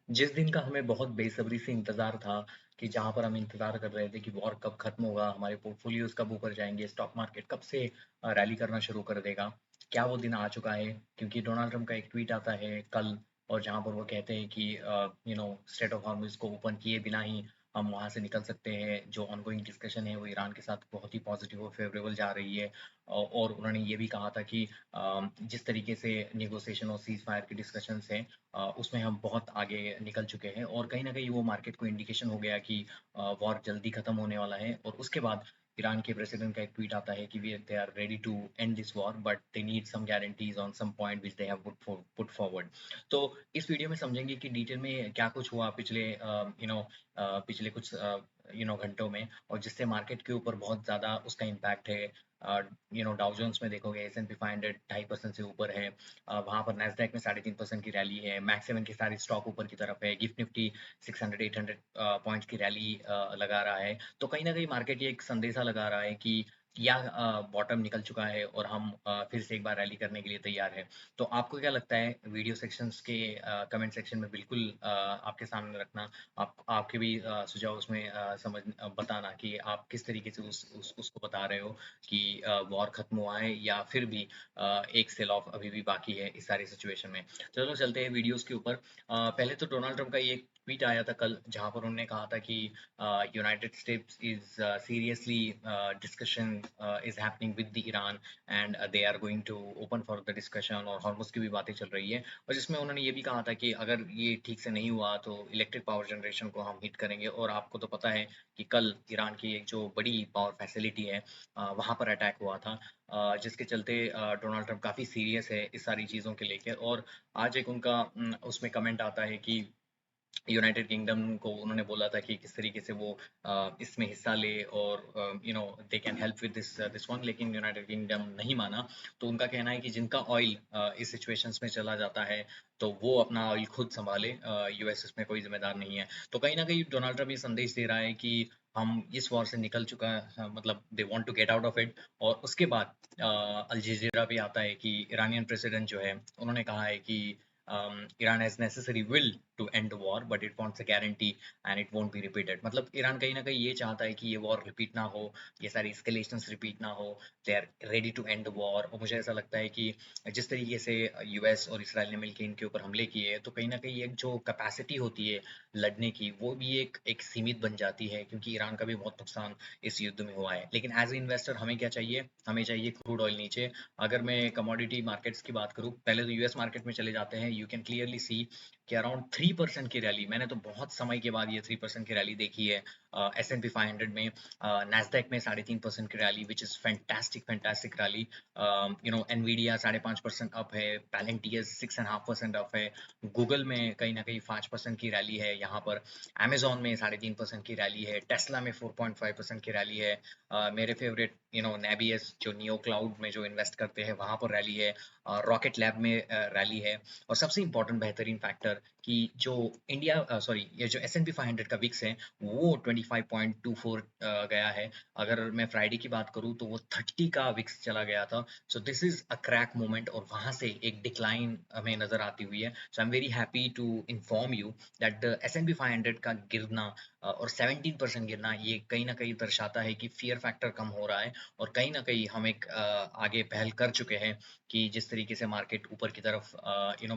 जिस दिन का हमें बहुत बेसब्री से इंतज़ार था कि जहाँ पर हम इंतज़ार कर रहे थे कि वॉर कब खत्म होगा, हमारे पोर्टफोलियोज़ कब ऊपर जाएँगे, स्टॉक मार्केट कब से रैली करना शुरू कर देगा। क्या वो दिन आ चुका है? क्योंकि डोनाल्ड ट्रंप का एक ट्वीट आता है कल और जहाँ पर वो कहते हैं कि स्ट्रेट ऑफ हॉर्मुज़ को ओपन किए बिना ही हम वहाँ से निकल सकते हैं। जो ऑनगोइंग डिस्कशन है वो ईरान के साथ बहुत ही पॉज़िटिव और फ़ेवरेबल जा रही है। और उन्होंने ये भी कहा था कि जिस तरीके से नेगोशिएशन और सीज़ फायर की डिस्कशंस हैं उसमें हम बहुत आगे निकल चुके हैं और कहीं न कहीं वो मार्केट को इंडिकेशन हो गया कि वॉर जल्दी खत्म होने वाला है और उसके बाद ईरान के प्रेसिडेंट का एक ट्वीट आता है कि we they are ready to end this war but they need some guarantees on some point which they have put forward. तो इस वीडियो में समझेंगे कि डिटेल में क्या कुछ हुआ पिछले पिछले कुछ घंटों में और जिससे मार्केट के ऊपर बहुत ज़्यादा उसका इम्पैक्ट है। डाउ जोन्स में देखोगे S&P 500 2.5% से ऊपर है। वहाँ पर नैस्डैक में 3.5% की रैली है। मैक्स 7 के सारे स्टॉक ऊपर की तरफ है। गिफ्ट निफ्टी 600-800 पॉइंट्स की रैली लगा रहा है। तो कहीं न कहीं मार्केट ये एक संदेशा लगा रहा है कि या बॉटम निकल चुका है और हम फिर से एक बार रैली करने के लिए तैयार हैं। तो आपको क्या लगता है? वीडियो सेक्शंस के कमेंट सेक्शन में बिल्कुल आपके सामने रखना। आपके भी सुझाव उसमें बताना कि आप किस तरीके से उसको बता रहे हो कि वॉर खत्म हुआ है या फिर भी एक सेल ऑफ अभी भी बाकी है इस सारी सिचुएशन में। चलो चलते हैं वीडियोस के ऊपर। पहले तो डोनाल्ड ट्रंप का ये एक ट्वीट आया था कल जहाँ पर उन्होंने कहा था कि United States is seriously discussion is happening with the Iran and they are going to open for the discussion और हॉर्मुज़ की भी बातें चल रही है और जिसमें उन्होंने ये भी कहा था कि अगर ये ठीक से नहीं हुआ तो इलेक्ट्रिक पावर जनरेशन को हम हिट करेंगे और आपको तो पता है कि कल ईरान की एक जो बड़ी पावर फैसिलिटी है वहाँ पर अटैक हुआ था जिसके चलते डोनाल्ड ट्रंप काफ़ी सीरियस है इस सारी चीज़ों के लेके और आज एक उनका उसमें कमेंट आता है कि यूनाइटेड किंगडम को उन्होंने बोला था कि किस तरीके से वो इसमें हिस्सा ले और they can help with this this one लेकिन यूनाइटेड किंगडम नहीं माना। तो उनका कहना है कि जिनका ऑयल इस सिचुएशंस में चला जाता है तो वो अपना ऑयल खुद संभाले, यूएस इसमें कोई जिम्मेदार नहीं है। तो कहीं ना कहीं डोनाल्ड ट्रंप ये संदेश दे रहा है कि हम इस वॉर से निकल चुका है, मतलब they want to get out of it. और उसके बाद अल जजीरा पे आता है कि ईरानियन प्रेसिडेंट जो है उन्होंने कहा है कि Iran has necessary will to end the war, but it wants a guarantee and it won't be repeated. मतलब ईरान कहीं ना कहीं ये चाहता है कि ये वॉर रिपीट ना हो, ये सारी escalations रिपीट ना हो। They are ready to end the war और मुझे ऐसा लगता है कि जिस तरीके से यूएस और इसराइल ने मिलकर इनके ऊपर हमले किए तो कहीं ना कहीं एक जो कैपेसिटी होती है लड़ने की वो भी एक सीमित बन जाती है क्योंकि ईरान का भी बहुत नुकसान इस युद्ध में हुआ है। लेकिन एज ए इन्वेस्टर हमें क्या चाहिए? हमें चाहिए क्रूड ऑयल नीचे। अगर मैं कमोडिटी मार्केट्स की बात करूँ, पहले तो यूएस मार्केट में चले जाते हैं, यू कैन क्लियरली सी कि अराउंड 3% की रैली, मैंने तो बहुत समय के बाद ये 3% की रैली देखी है S&P 500 में। नैस्डैक में 3.5% की rally which is fantastic fantastic rally. Nvidia 5.5% up है, पैलेंटियस 6.5% अप है, गूगल में कहीं ना कहीं 5% की रैली है यहाँ पर, अमेजोन में 3.5% की रैली है, टेस्ला में 4.5% की रैली है। मेरे फेवरेट नेबियस जो नियो क्लाउड में जो इन्वेस्ट करते हैं वहां पर रैली है, रॉकेट लैब में रैली है। और सबसे इंपॉर्टेंट बेहतरीन फैक्टर कि जो इंडिया सॉरी ये जो S&P 500 का विक्स है वो 25.24 गया है। अगर मैं फ्राइडे की बात करूं तो वो 30 का विक्स चला गया था। So this is a crack moment और वहां से एक डिक्लाइन हमें नजर आती हुई है। So I am very happy to inform you that the S&P 500 का गिरना और 17% गिरना ये कहीं ना कहीं दर्शाता है कि फियर फैक्टर कम हो रहा है और कहीं ना कहीं हम एक आगे पहल कर चुके हैं कि जिस तरीके से मार्केट ऊपर की तरफ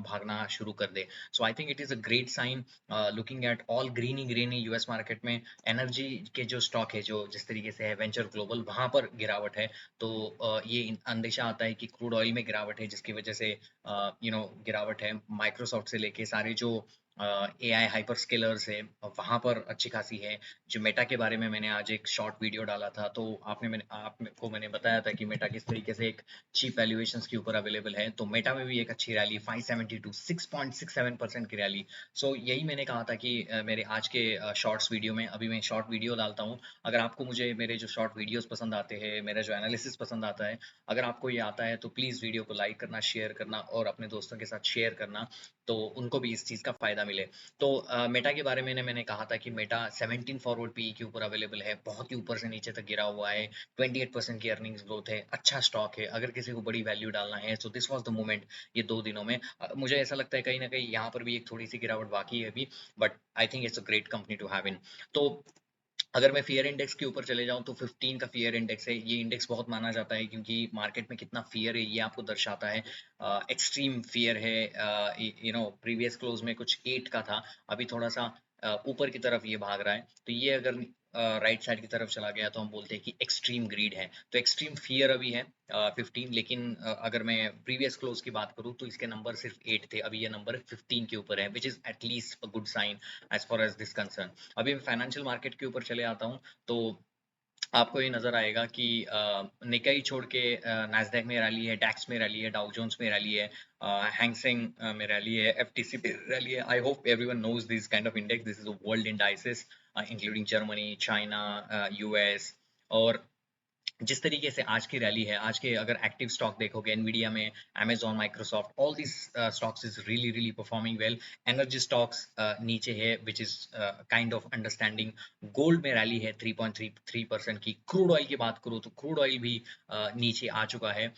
भागना शुरू कर दे। So I think it is a great sign looking at all greeny US market में। एनर्जी के जो स्टॉक है जो जिस तरीके से है वेंचर ग्लोबल वहां पर गिरावट है। तो ये अंदेशा आता है कि क्रूड ऑयल में गिरावट है जिसकी वजह से गिरावट है। माइक्रोसॉफ्ट से लेके सारे जो एआई हाइपर स्केलर्स है वहां पर अच्छी खासी है। जो मेटा के बारे में मैंने आज एक शॉर्ट वीडियो डाला था तो आपको मैंने बताया था कि मेटा किस तरीके से एक चीप वैल्यूएशंस के ऊपर अवेलेबल है। तो मेटा में भी एक अच्छी रैली 572 6.67% की रैली। सो यही मैंने कहा था कि मेरे आज के शॉर्ट्स वीडियो में अभी मैं शॉर्ट वीडियो डालता हूँ। अगर आपको मुझे मेरे जो शॉर्ट वीडियोस पसंद आते हैं, मेरा जो एनालिसिस पसंद आता है, अगर आपको ये आता है तो प्लीज़ वीडियो को लाइक करना, शेयर करना और अपने दोस्तों के साथ शेयर करना तो उनको भी इस चीज़ का फ़ायदा मिले। तो मेटा के बारे में मैंने कहा था कि मेटा 17 फॉरवर्ड पीई के ऊपर अवेलेबल है, बहुत ही ऊपर से नीचे तक गिरा हुआ है, 28% की अर्निंग्स ग्रोथ है, अच्छा स्टॉक है, अगर किसी को बड़ी वैल्यू डालना है so this was the moment ये 2 दिनों में। मुझे ऐसा लगता है कहीं न कहीं यहाँ पर भी एक थोड़ी-सी गिरावट बाकी है अभी, but I think it's a great company to have in. तो अगर मैं फ़ियर इंडेक्स के ऊपर चले जाऊँ तो 15 का फ़ियर इंडेक्स है। ये इंडेक्स बहुत माना जाता है क्योंकि मार्केट में कितना फ़ियर है ये आपको दर्शाता है। एक्सट्रीम फ़ियर है, प्रीवियस क्लोज़ में कुछ 8 का था, अभी थोड़ा-सा ऊपर की तरफ ये भाग रहा है। तो ये अगर राइट साइड की तरफ चला गया तो हम बोलते हैं कि एक्सट्रीम ग्रीड है। तो एक्सट्रीम फ़ियर अभी है 15, लेकिन अगर मैं प्रीवियस क्लोज़ की बात करूँ तो इसके नंबर सिर्फ़ 8 थे, अभी ये नंबर 15 के ऊपर है, which is at least a good sign as far as this concern. अभी मैं फाइनेंशियल मार्केट के ऊपर चले आता हूँ, तो आपको ये नज़र आएगा कि निकाई छोड़ के नैस्डैक में रैली है, डैक्स में रैली है, डाउ जोन्स में रैली है, हैंग सेंग में रैली है, एफटीसी पे रैली है। I hope everyone knows this kind of index, this is a world indices including Germany, China, US. और जिस तरीके से आज की रैली है, आज के अगर एक्टिव स्टॉक देखोगे एनवीडिया में, Amazon, Microsoft, all these stocks is really really performing well. Energy stocks नीचे है which is kind of understanding. Gold में रैली है 3.33% की। क्रूड ऑयल की बात करूँ तो क्रूड ऑयल भी नीचे आ चुका है।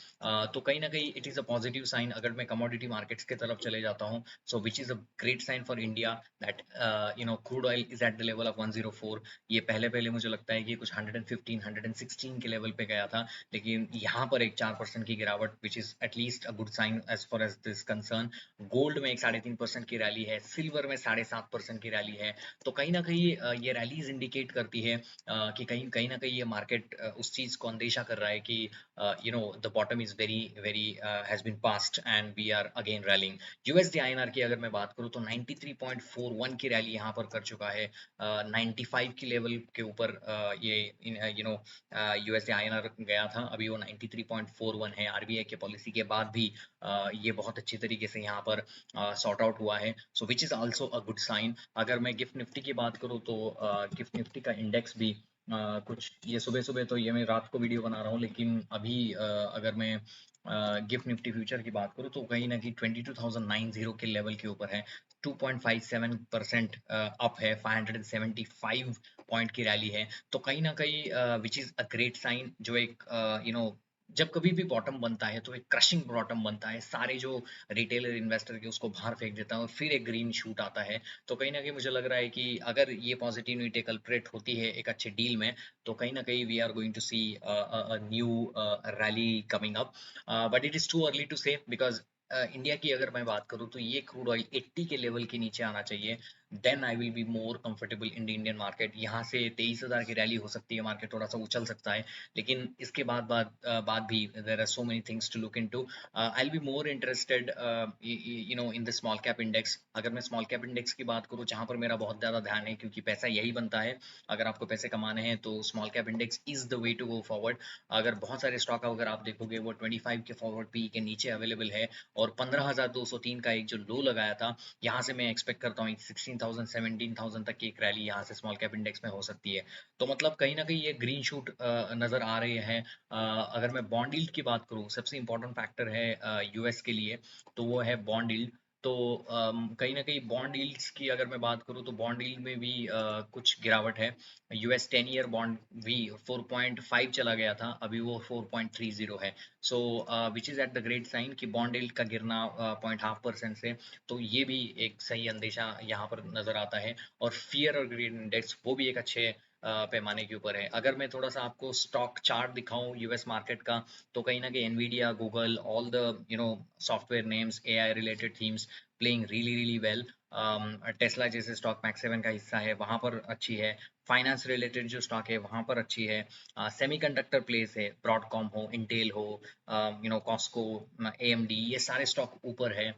तो कहीं न कहीं it is a positive sign. अगर मैं कमोडिटी मार्केट्स की तरफ चले जाता हूँ, so which is a great sign for India that crude oil is at the level of 104। ये पहले-पहले मुझे लगता है कि कुछ 115, 116 के लेवल पे गया था, लेकिन यहाँ पर एक 4% की गिरावट which is at least a good sign as far as this concern. Gold में एक 3.5% की रैली है, सिल्वर में 7.5% की रैली है। तो कहीं न कहीं ये रैलीज़ इंडिकेट करती है कि कहीं कहीं न कहीं ये मार्केट उस चीज़ को अंदेशा कर रहा है कि the bottom is very very has been passed and we are again rallying. USD INR की अगर मैं बात करूँ तो 93.41 की रैली यहाँ पर कर चुका है। 95 की लेवल के ऊपर ये यूएसडी आईएनआर गया था, अभी वो 93.41 है। आरबीआई के पॉलिसी के बाद भी ये बहुत अच्छी तरीके से यहाँ पर सॉर्ट आउट हुआ है, so which is also a good sign. अगर मैं गिफ्ट निफ्टी की बात करूँ तो गिफ्ट निफ्टी का इंडेक्स भी कुछ ये सुबह-सुबह तो ये मैं रात को वीडियो बना रहा हूँ, लेकिन अभी अगर मैं गिफ्ट निफ्टी फ्यूचर की बात करूँ तो कहीं न कहीं 22,990 के लेवल के ऊपर है। 2.57% अप है, 575 पॉइंट की रैली है। तो कहीं न कहीं which is a great sign. जो एक जब कभी भी बॉटम बनता है तो एक क्रशिंग बॉटम बनता है, सारे जो रिटेलर इन्वेस्टर के उसको बाहर फेंक देता है और फिर एक ग्रीन शूट आता है। तो कहीं न कहीं मुझे लग रहा है कि अगर ये पॉजिटिविटी कल्प्रेट होती है एक अच्छे डील में, तो कहीं न कहीं we are going to see new rally coming up. But it is too early to say because India की अगर मैं बात करूँ तो ये क्रूड ऑयल 80 के लेवल के नीचे आना चाहिए, then I will be more comfortable in the Indian market. यहाँ से 23,000 की रैली हो सकती है, मार्केट थोड़ा-सा उछल सकता है, लेकिन इसके बाद भी there are so many things to look into. I will be more interested in the small cap index. अगर मैं स्मॉल कैप इंडेक्स की बात करूँ जहाँ पर मेरा बहुत ज़्यादा ध्यान है, क्योंकि पैसा यही बनता है, अगर आपको पैसे कमाने हैं तो small cap index is the way to go forward. अगर बहुत सारे स्टॉक अगर आप देखोगे वो 25 के फॉरवर्ड पी के नीचे अवेलेबल है, और 15,203 का एक जो लो लगाया था, यहाँ से मैं एक्सपेक्ट करता हूँ 16,000 17,000 तक की एक रैली यहाँ से स्मॉल कैप इंडेक्स में हो सकती है। तो मतलब कहीं न कहीं ये ग्रीन शूट नज़र आ रहे हैं। अगर मैं बॉन्ड यील्ड की बात करूँ, सबसे इम्पोर्टेंट फैक्टर है यूएस के लिए, तो वो है बॉन्ड यील्ड। तो कहीं न कहीं बॉन्ड यील्ड्स की अगर मैं बात करूँ तो बॉन्ड यील्ड में भी कुछ गिरावट है। यूएस 10 ईयर बॉन्ड भी 4.5 चला गया था, अभी वो 4.30 है। So which is at the great sign कि बॉन्ड यील्ड का गिरना 0.5% से, तो ये भी एक सही अंदेशा यहाँ पर नज़र आता है। और फ़ियर और ग्रीड इंडेक्स वो भी एक अच्छे पैमाने के ऊपर है। अगर मैं थोड़ा-सा आपको स्टॉक चार्ट दिखाऊँ यूएस मार्केट का, तो कहीं न कहीं Nvidia, Google, all the software names, AI related themes playing really really well. Tesla जैसे स्टॉक मैक्स 7 का हिस्सा है, वहाँ पर अच्छी है। फाइनेंस रिलेटेड जो स्टॉक है वहाँ पर अच्छी है। सेमीकंडक्टर प्लेस है, ब्रॉडकॉम हो, इंटेल हो, कॉस्को, एएमडी, ये सारे स्टॉक ऊपर है।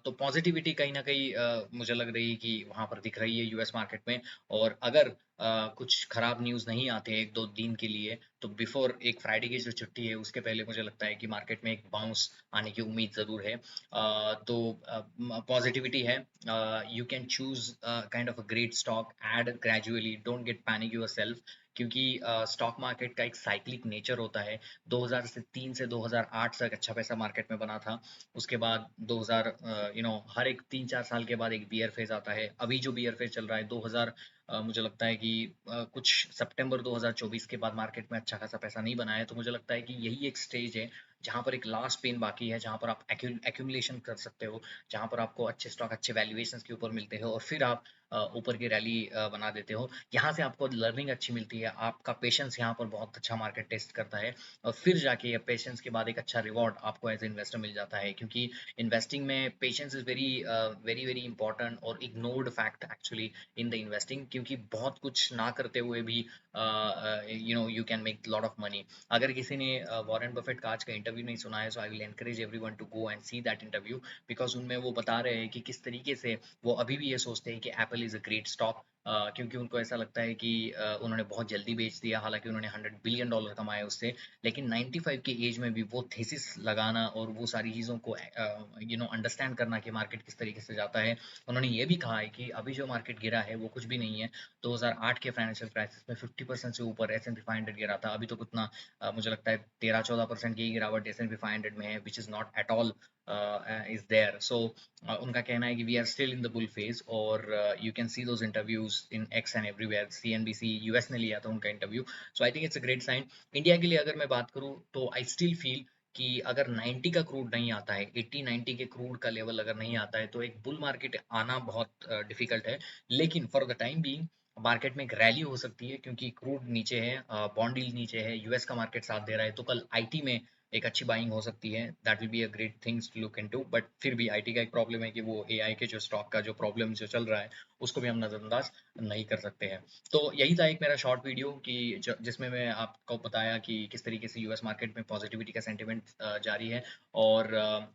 तो पॉजिटिविटी कहीं न कहीं मुझे लग रही है कि वहाँ पर दिख रही है यूएस मार्केट में। और अगर कुछ खराब न्यूज़ नहीं आते 1-2 दिन के लिए, तो बिफोर एक फ्राइडे की जो छुट्टी है उसके पहले मुझे लगता है कि मार्केट में एक बाउंस आने की उम्मीद ज़रूर है। तो पॉजिटिविटी है। You can choose kind of a great stock, add gradually, don't get panic yourself. क्योंकि स्टॉक मार्केट का एक साइक्लिक नेचर होता है। 2003 से 2008 तक अच्छा पैसा मार्केट में बना था। उसके बाद 2000 हर एक 3-4 साल के बाद एक बियर फेज आता है। अभी जो बियर फेज चल रहा है 2000 मुझे लगता है कि कुछ सितंबर 2024 के बाद मार्केट में अच्छा खासा पैसा नहीं बना है। तो मुझे लगता है कि यही एक स्टेज है जहाँ पर एक लास्ट पेन बाकी है, जहाँ पर आप एक्यूमुलेशन कर सकते हो, जहाँ पर आपको अच्छे स्टॉक अच्छे वैल्यूएशंस के ऊपर मिलते हैं और फिर आप ऊपर की रैली बना देते हो। यहाँ से आपको लर्निंग अच्छी मिलती है, आपका पेशेंस यहाँ पर बहुत अच्छा मार्केट टेस्ट करता है और फिर जाके ये पेशेंस के बाद एक अच्छा रिवॉर्ड आपको एज ए इन्वेस्टर मिल जाता है, क्योंकि इन्वेस्टिंग में patience is very very very important और ignored fact actually in the investing, क्योंकि बहुत कुछ ना करते हुए भी you can make lot of money. अगर किसी ने वॉरेन बफेट का आज का इंटरव्यू नहीं सुना है, so I will encourage everyone to go and see that interview, because उनमें वो बता रहे हैं कि किस तरीके से वो अभी भी ये सोचते हैं कि Apple is a great stock, क्योंकि उनको ऐसा लगता है कि उन्होंने बहुत जल्दी बेच दिया, हालांकि उन्होंने $100 बिलियन कमाए उससे, लेकिन 95 की एज में भी वो थीसिस लगाना और वो सारी चीज़ों को अंडरस्टैंड करना कि मार्केट किस तरीके से जाता है। उन्होंने ये भी कहा है कि अभी जो मार्केट गिरा है वो कुछ भी नहीं है। 2008 के फाइनेंशियल क्राइसिस में 50% से ऊपर S&P 500 गिरा था, अभी तो कितना मुझे लगता है 13-14% की गिरावट S&P 500 में है, which is not at all is there. So उनका कहना है कि we are still in the bull phase, और you can see those interviews in X and everywhere. CNBC US ने लिया था उनका इंटरव्यू। So I think it's a great sign. India के लिए अगर मैं बात करूँ तो आई स्टिल फील कि अगर 90 का क्रूड नहीं आता है, 80-90 के क्रूड का लेवल अगर नहीं आता है, तो एक बुल मार्केट आना बहुत डिफिकल्ट है। लेकिन for the time being market में एक रैली हो सकती है, क्योंकि क्रूड नीचे है, बॉन्ड यील्ड नीचे है, यूएस का मार्केट साथ दे रहा है, तो कल आईटी में एक अच्छी बाइंग हो सकती है। That will be a great things to look into. But फिर भी आईटी का एक प्रॉब्लम है कि वो एआई के जो स्टॉक का जो प्रॉब्लम जो चल रहा है उसको भी हम नजरअंदाज नहीं कर सकते हैं। तो यही था एक मेरा शॉर्ट वीडियो कि जिसमें मैं आपको बताया कि किस तरीके से यूएस मार्केट में पॉजिटिविटी का सेंटिमेंट जारी है, और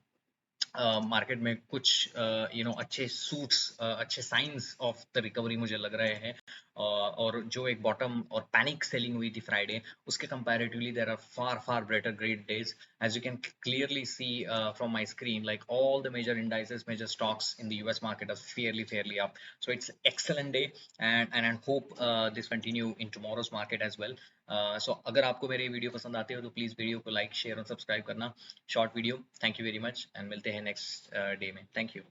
मार्केट में कुछ अच्छे सूट्स, अच्छे साइंस ऑफ द रिकवरी मुझे लग रहे हैं। और जो एक बॉटम और पैनिक सेलिंग हुई थी फ्राइडे, उसके comparatively there are far far better great days, as you can clearly see from my screen, like all the major indices, major stocks in the US market are fairly up. So it's excellent day, and I hope this continue in tomorrow's market as well. So अगर आपको मेरे video पसंद आते हो तो please video को like share और subscribe करना। Short video, thank you very much, and मिलते हैं नेक्स्ट डे में। Thank you.